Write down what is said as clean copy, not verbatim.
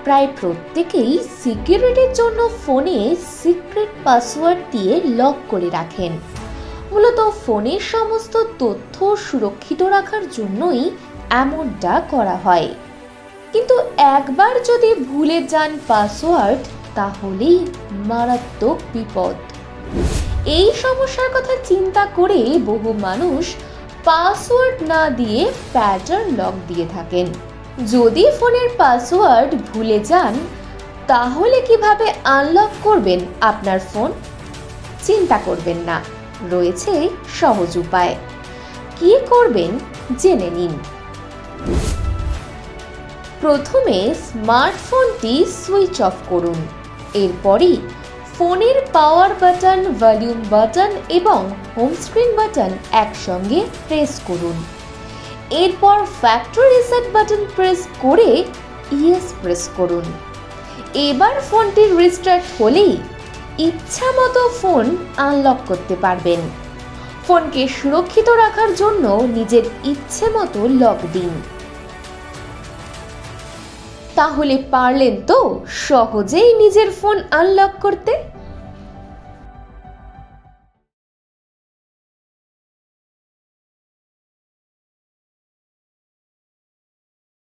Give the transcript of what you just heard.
প্রায় প্রত্যেকেই সিকিউরিটির জন্য ফোনে সিক্রেট পাসওয়ার্ড দিয়ে লক করে রাখেন। মূলত ফোনের সমস্ত তথ্য সুরক্ষিত রাখার জন্যই এমনটা করা হয়। কিন্তু একবার যদি ভুলে যান পাসওয়ার্ড, তাহলেই মারাত্মক বিপদ। এই সমস্যার কথা চিন্তা করে বহু মানুষ পাসওয়ার্ড না দিয়ে প্যাটার্ন লক দিয়ে থাকেন। যদি ফোনের পাসওয়ার্ড ভুলে যান, তাহলে কিভাবে আনলক করবেন আপনার ফোন? চিন্তা করবেন না, রয়েছে সহজ উপায়। কি করবেন জেনে নিন। প্রথমে স্মার্টফোনটি সুইচ অফ করুন। এরপরই ফোনের পাওয়ার বাটন, ভলিউম বাটন এবং হোম স্ক্রিন বাটন একসঙ্গে প্রেস করুন। এরপর ফ্যাক্টরি রিসেট বাটন প্রেস করে ইয়েস প্রেস করুন। এবার ফোনটি রিস্টার্ট হলেই ইচ্ছা মতো ফোন আনলক করতে পারবেন। ফোনকে সুরক্ষিত রাখার জন্য নিজের ইচ্ছে মতো লক দিন। তাহলে পারলেন তো সহজেই নিজের ফোন আনলক করতে।